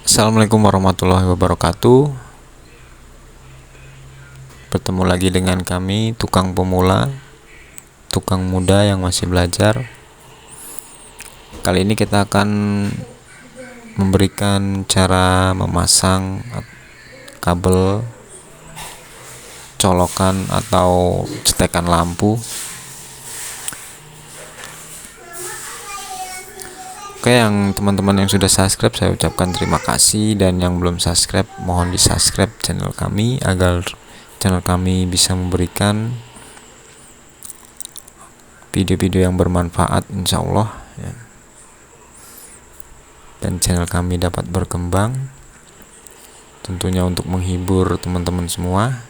Assalamualaikum warahmatullahi wabarakatuh. Bertemu lagi dengan kami, tukang pemula, tukang muda yang masih belajar. Kali ini kita akan memberikan cara memasang kabel, colokan atau cetekan lampu. Oke, yang teman-teman yang sudah subscribe saya ucapkan terima kasih, dan yang belum subscribe mohon di subscribe channel kami agar channel kami bisa memberikan video-video yang bermanfaat insyaallah ya. Dan channel kami dapat berkembang tentunya untuk menghibur teman-teman semua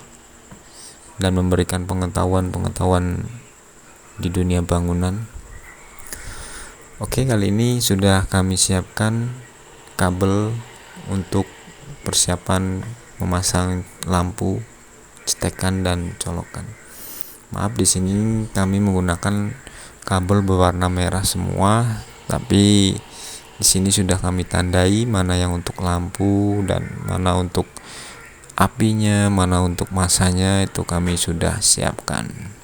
dan memberikan pengetahuan-pengetahuan di dunia bangunan. Oke, kali ini sudah kami siapkan kabel untuk persiapan memasang lampu, cetekan dan colokan. Maaf, di sini kami menggunakan kabel berwarna merah semua, tapi di sini sudah kami tandai mana yang untuk lampu dan mana untuk apinya, mana untuk masanya, itu kami sudah siapkan.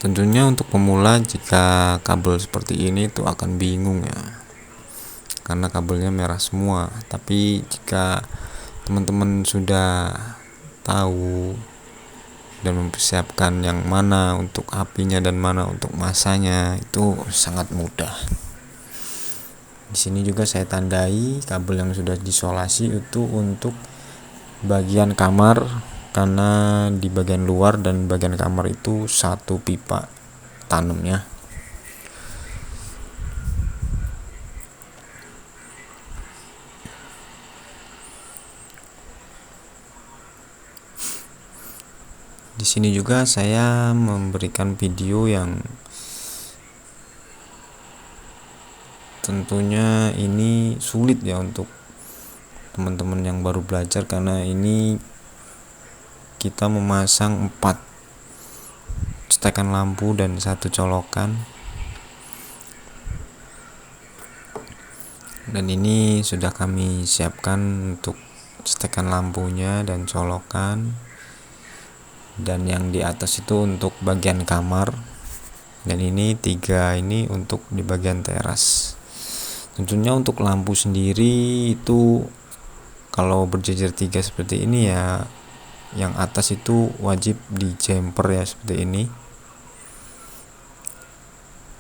Tentunya untuk pemula jika kabel seperti ini itu akan bingung ya, karena kabelnya merah semua. Tapi jika teman-teman sudah tahu dan mempersiapkan yang mana untuk apinya dan mana untuk masanya, itu sangat mudah. Di sini juga saya tandai kabel yang sudah disolasi itu untuk bagian kamar, karena di bagian luar dan bagian kamar itu satu pipa tanamnya. Di sini juga saya memberikan video yang tentunya ini sulit ya untuk teman-teman yang baru belajar, karena ini kita memasang 4 cetekan lampu dan 1 colokan. Dan ini sudah kami siapkan untuk cetekan lampunya dan colokan, dan yang di atas itu untuk bagian kamar, dan ini 3 ini untuk di bagian teras. Tentunya untuk lampu sendiri itu kalau berjejer 3 seperti ini ya, yang atas itu wajib di jumper ya, seperti ini.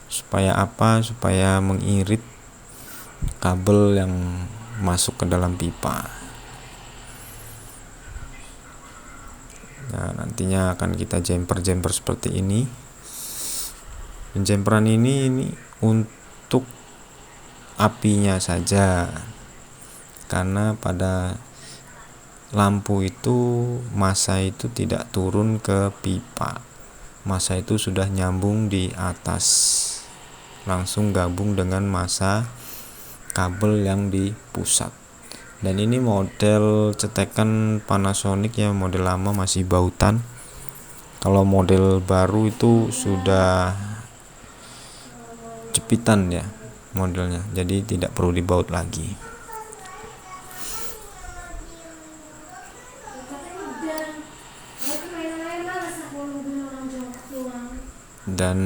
Supaya apa? Supaya mengirit kabel yang masuk ke dalam pipa. Nah, nantinya akan kita jumper seperti ini. Jumperan ini untuk apinya saja, karena pada lampu itu massa itu tidak turun ke pipa, massa itu sudah nyambung di atas, langsung gabung dengan massa kabel yang di pusat. Dan ini model cetekan Panasonic ya, model lama masih bautan. Kalau model baru itu sudah jepitan ya modelnya, jadi tidak perlu dibaut lagi. Dan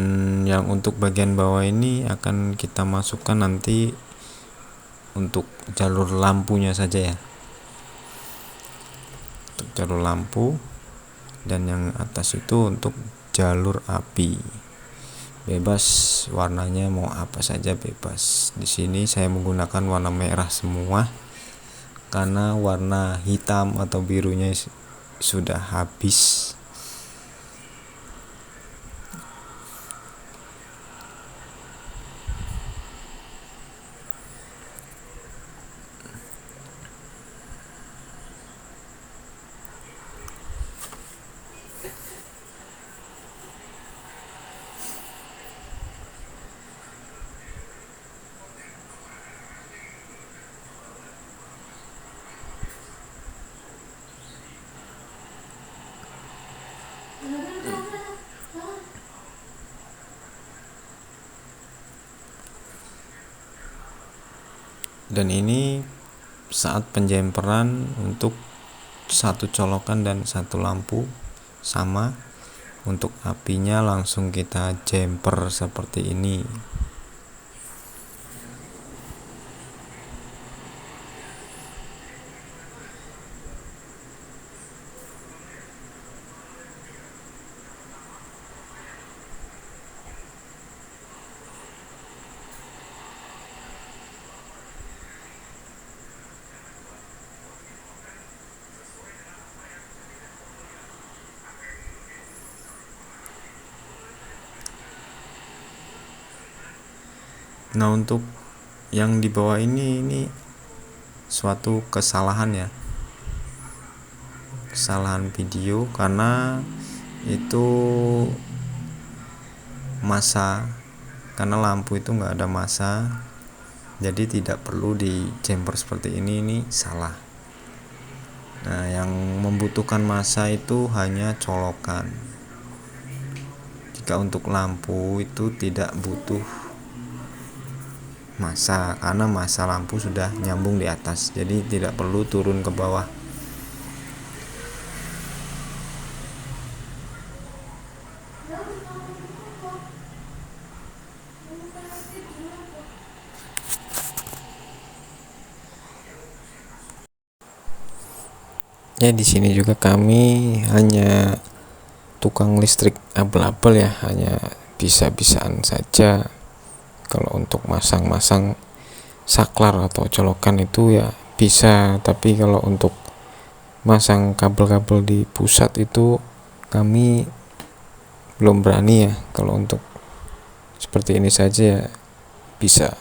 yang untuk bagian bawah ini akan kita masukkan nanti untuk jalur lampunya saja ya, untuk jalur lampu. Dan yang atas itu untuk jalur api, bebas warnanya mau apa saja bebas. Di sini saya menggunakan warna merah semua, karena warna hitam atau birunya sudah habis. Dan ini saat penjemperan untuk satu colokan dan satu lampu sama, untuk apinya langsung kita jemper seperti ini. Nah, untuk yang di bawah ini suatu kesalahan ya, kesalahan video, karena itu masa, karena lampu itu nggak ada masa, jadi tidak perlu di jumper seperti ini salah. Nah, yang membutuhkan masa itu hanya colokan. Jika untuk lampu itu tidak butuh masa, karena masa lampu sudah nyambung di atas, jadi tidak perlu turun ke bawah. Ya, di sini juga kami hanya tukang listrik abal-abal ya, hanya bisa-bisaan saja. Kalau untuk masang-masang saklar atau colokan itu ya bisa, tapi kalau untuk masang kabel-kabel di pusat itu kami belum berani ya. Kalau untuk seperti ini saja ya bisa.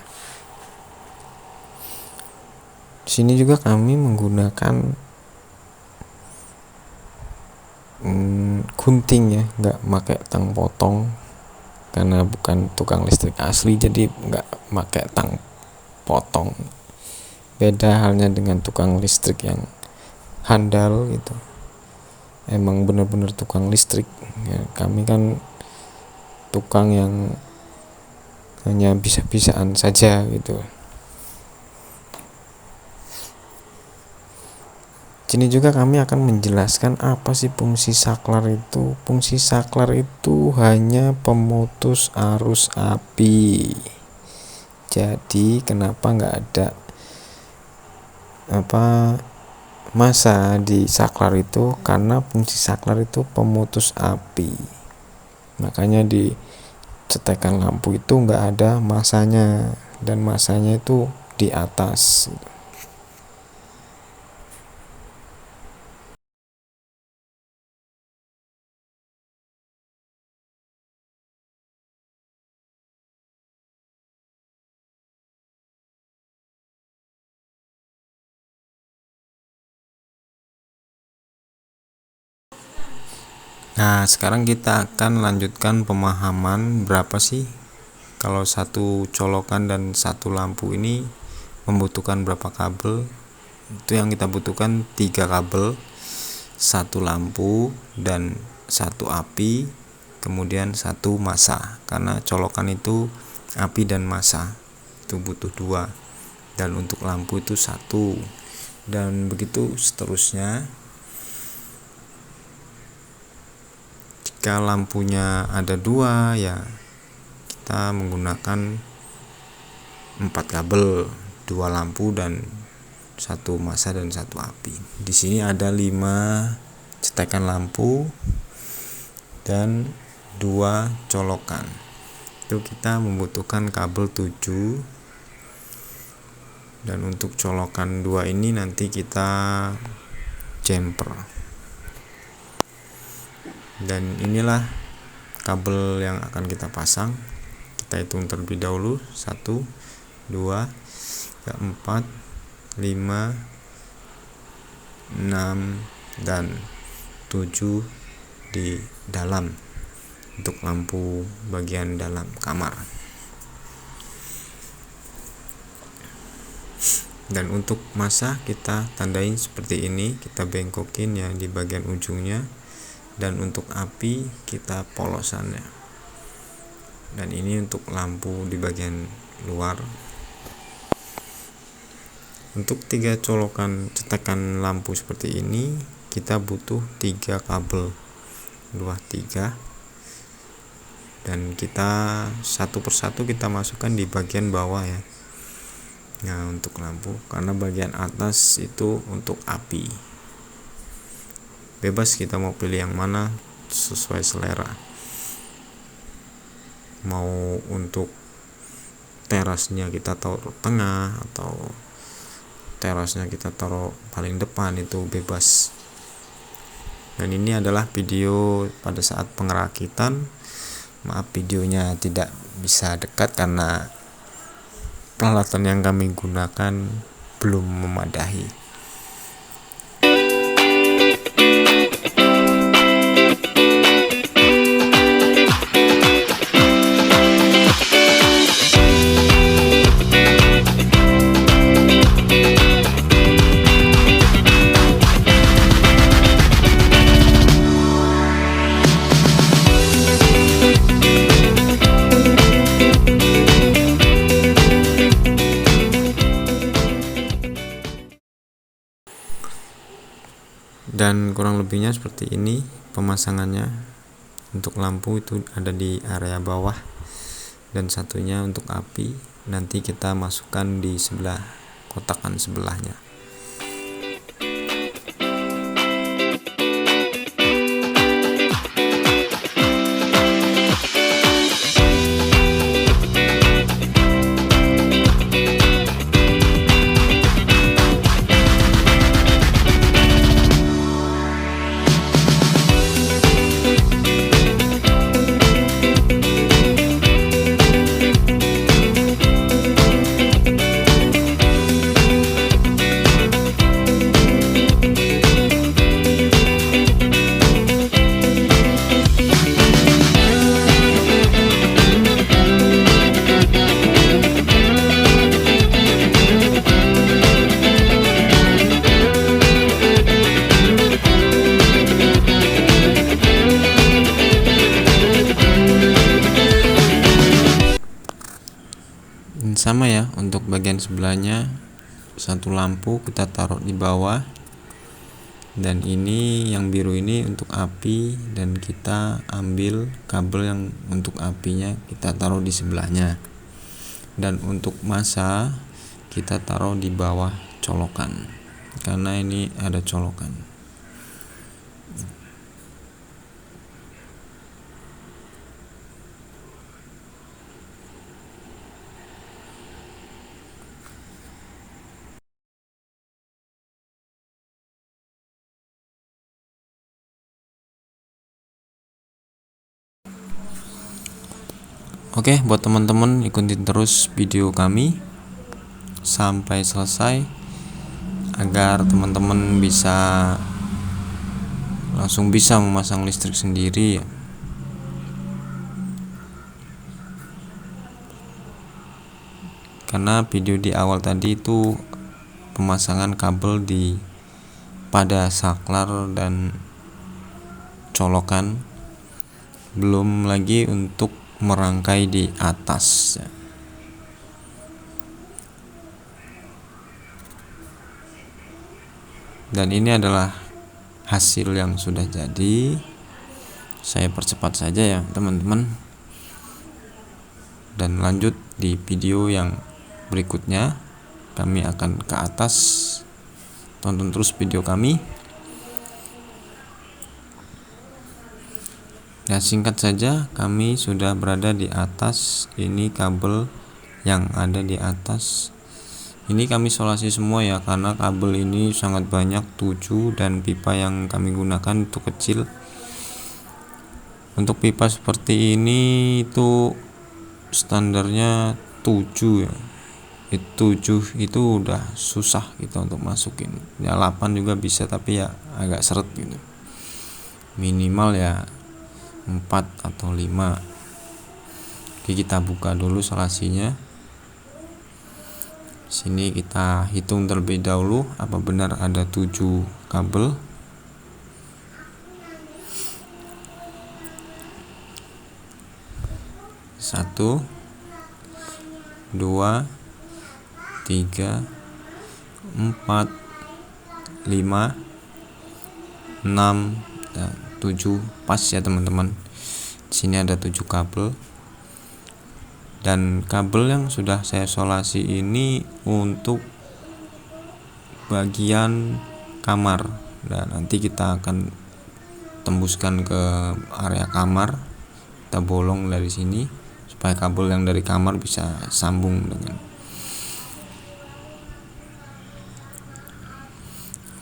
Di sini juga kami menggunakan gunting ya, nggak pakai tang potong, karena bukan tukang listrik asli, jadi nggak pakai tang potong. Beda halnya dengan tukang listrik yang handal gitu, emang bener-bener tukang listrik ya. Kami kan tukang yang hanya bisa-bisaan saja gitu. Sini juga kami akan menjelaskan apa sih fungsi saklar itu. Fungsi saklar itu hanya pemutus arus api. Jadi kenapa nggak ada masa di saklar itu? Karena fungsi saklar itu pemutus api. Makanya di cetekan lampu itu nggak ada masanya, dan masanya itu di atas. Nah, sekarang kita akan lanjutkan pemahaman berapa sih kalau satu colokan dan satu lampu ini membutuhkan berapa kabel. Itu yang kita butuhkan 3 kabel, 1 lampu dan 1 api, kemudian 1 massa. Karena colokan itu api dan massa itu butuh 2, dan untuk lampu itu 1, dan begitu seterusnya. Jika lampunya ada 2 ya kita menggunakan 4 kabel, 2 lampu dan 1 massa dan 1 api. Di sini ada 5 cetekan lampu dan 2 colokan. Itu kita membutuhkan kabel 7, dan untuk colokan 2 ini nanti kita jumper. Dan inilah kabel yang akan kita pasang. Kita hitung terlebih dahulu, 1, 2, 3, 4, 5, 6, dan 7 di dalam untuk lampu bagian dalam kamar. Dan untuk massa kita tandain seperti ini, kita bengkokin ya di bagian ujungnya. Dan untuk api kita polosannya. Dan ini untuk lampu di bagian luar. Untuk 3 colokan cetakan lampu seperti ini kita butuh 3 kabel, 2, 3, dan kita satu persatu kita masukkan di bagian bawah ya. Nah, untuk lampu, karena bagian atas itu untuk api. Bebas kita mau pilih yang mana sesuai selera. Mau untuk terasnya kita taruh tengah atau terasnya kita taruh paling depan, itu bebas. Dan ini adalah video pada saat pengerakitan. Maaf videonya tidak bisa dekat karena peralatan yang kami gunakan belum memadai. Dan kurang lebihnya seperti ini pemasangannya. Untuk lampu itu ada di area bawah, dan satunya untuk api nanti kita masukkan di sebelah kotakan sebelahnya. Sama ya, untuk bagian sebelahnya satu lampu kita taruh di bawah, dan ini yang biru ini untuk api, dan kita ambil kabel yang untuk apinya kita taruh di sebelahnya, dan untuk massa kita taruh di bawah colokan karena ini ada colokan. Oke, buat teman-teman ikutin terus video kami sampai selesai agar teman-teman langsung bisa memasang listrik sendiri ya. Karena video di awal tadi itu pemasangan kabel pada saklar dan colokan, belum lagi untuk merangkai di atas. Dan ini adalah hasil yang sudah jadi. Saya percepat saja ya teman-teman, dan lanjut di video yang berikutnya. Kami akan ke atas, tonton terus video kami. Ya, singkat saja, kami sudah berada di atas. Ini kabel yang ada di atas. Ini kami isolasi semua ya, karena kabel ini sangat banyak, 7, dan pipa yang kami gunakan itu kecil. Untuk pipa seperti ini itu standarnya 7 ya. 7 itu udah susah kita untuk masukin. Ya 8 juga bisa, tapi ya agak seret gitu. Minimal ya 4 atau 5. Oke, kita buka dulu solasinya. Sini kita hitung terlebih dahulu apa benar ada 7 kabel. Satu, 2, 3, 4, 5, 6, 7, pas ya teman-teman. Di sini ada 7 kabel. Dan kabel yang sudah saya isolasi ini untuk bagian kamar. Dan nanti kita akan tembuskan ke area kamar. Kita bolong dari sini supaya kabel yang dari kamar bisa sambung dengan.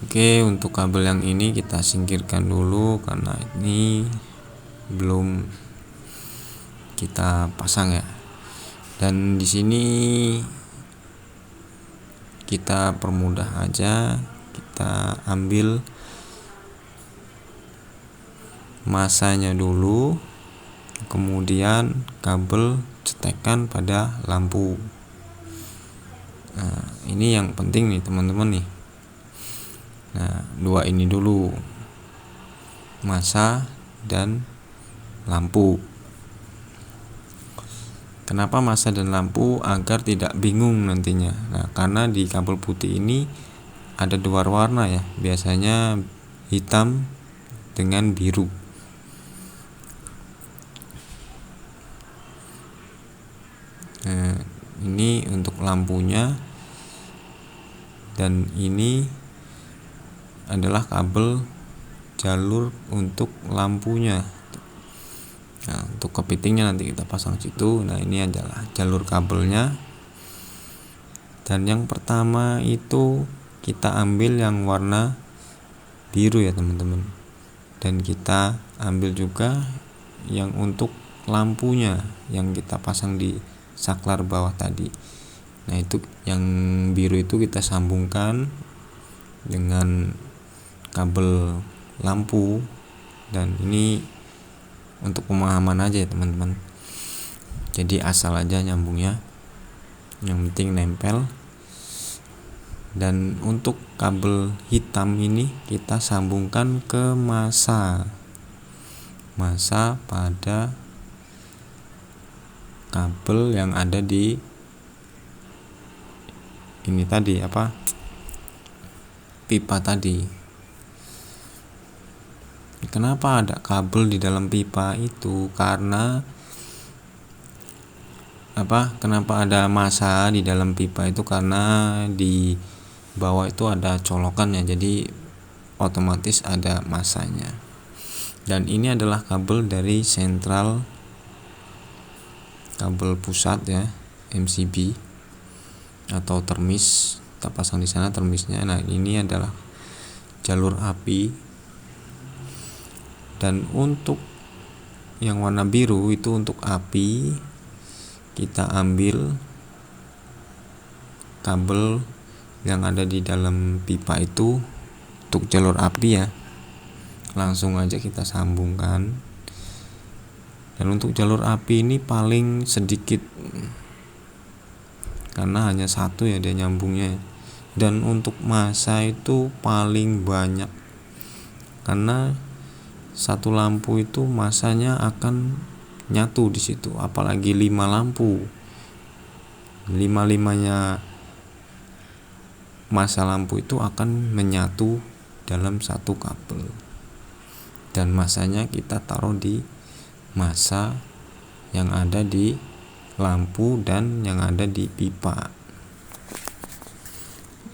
Oke, untuk kabel yang ini kita singkirkan dulu karena ini belum kita pasang ya. Dan di sini kita permudah aja, kita ambil masanya dulu, kemudian kabel cetekan pada lampu. Nah, ini yang penting nih teman-teman nih. Nah, dua ini dulu, masa dan lampu. Kenapa masa dan lampu? Agar tidak bingung nantinya. Nah, karena di kabel putih ini ada dua warna ya, biasanya hitam dengan biru. Nah, ini untuk lampunya, dan ini adalah kabel jalur untuk lampunya. Nah, untuk kepitingnya nanti kita pasang situ. Nah, ini adalah jalur kabelnya. Dan yang pertama itu kita ambil yang warna biru ya teman-teman. Dan kita ambil juga yang untuk lampunya yang kita pasang di saklar bawah tadi. Nah, itu yang biru itu kita sambungkan dengan kabel lampu. Dan ini untuk pemahaman aja ya teman-teman. Jadi asal aja nyambungnya, yang penting nempel. Dan untuk kabel hitam ini kita sambungkan ke masa pada kabel yang ada di ini tadi pipa tadi. Kenapa ada kabel di dalam pipa itu? Karena kenapa ada masa di dalam pipa itu? Karena di bawah itu ada colokan ya, jadi otomatis ada masanya. Dan ini adalah kabel dari sentral kabel pusat ya, MCB atau termis. Kita pasang di sana termisnya. Nah, ini adalah jalur api. Dan untuk yang warna biru itu untuk api, kita ambil kabel yang ada di dalam pipa itu untuk jalur api ya, langsung aja kita sambungkan. Dan untuk jalur api ini paling sedikit karena hanya satu ya dia nyambungnya. Dan untuk masa itu paling banyak karena satu lampu itu masanya akan nyatu di situ, apalagi 5 lampu. 5-5-nya masa lampu itu akan menyatu dalam satu kabel. Dan masanya kita taruh di masa yang ada di lampu dan yang ada di pipa.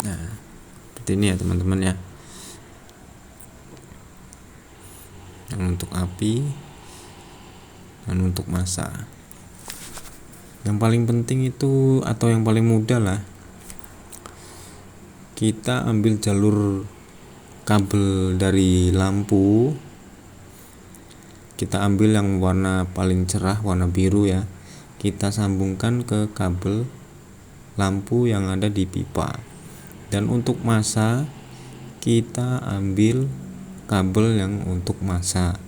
Nah, seperti ini ya teman-teman ya. Yang untuk api dan untuk masa. Yang paling penting itu atau yang paling mudah lah, kita ambil jalur kabel dari lampu, kita ambil yang warna paling cerah, warna biru ya, kita sambungkan ke kabel lampu yang ada di pipa. Dan untuk masa kita ambil kabel yang untuk masa.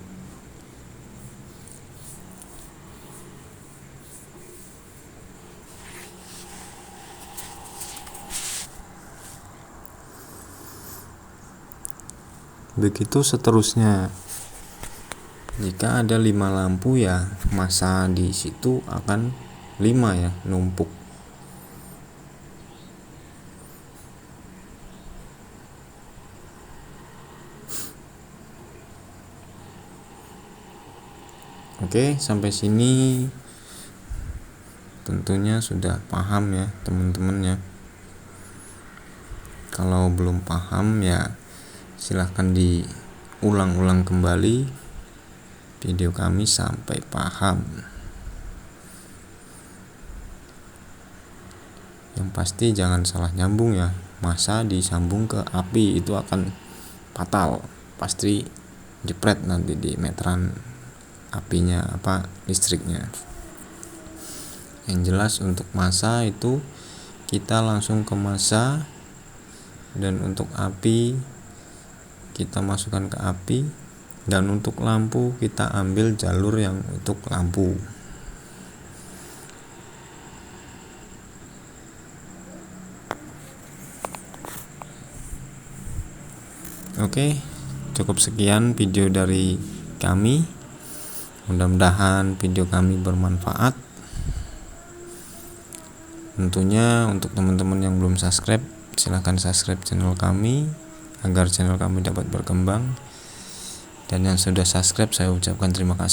Begitu seterusnya. Jika ada 5 lampu ya, masa di situ akan 5 ya, numpuk. Oke, sampai sini tentunya sudah paham ya teman-teman ya. Kalau belum paham ya silahkan diulang-ulang kembali video kami sampai paham. Yang pasti jangan salah nyambung ya. Masa disambung ke api itu akan fatal, pasti jepret nanti di meteran apinya listriknya. Yang jelas untuk masa itu kita langsung ke masa, dan untuk api kita masukkan ke api, dan untuk lampu kita ambil jalur yang untuk lampu. Oke, cukup sekian video dari kami. Mudah-mudahan video kami bermanfaat. Tentunya untuk teman-teman yang belum subscribe, silahkan subscribe channel kami agar channel kami dapat berkembang. Dan yang sudah subscribe, saya ucapkan terima kasih.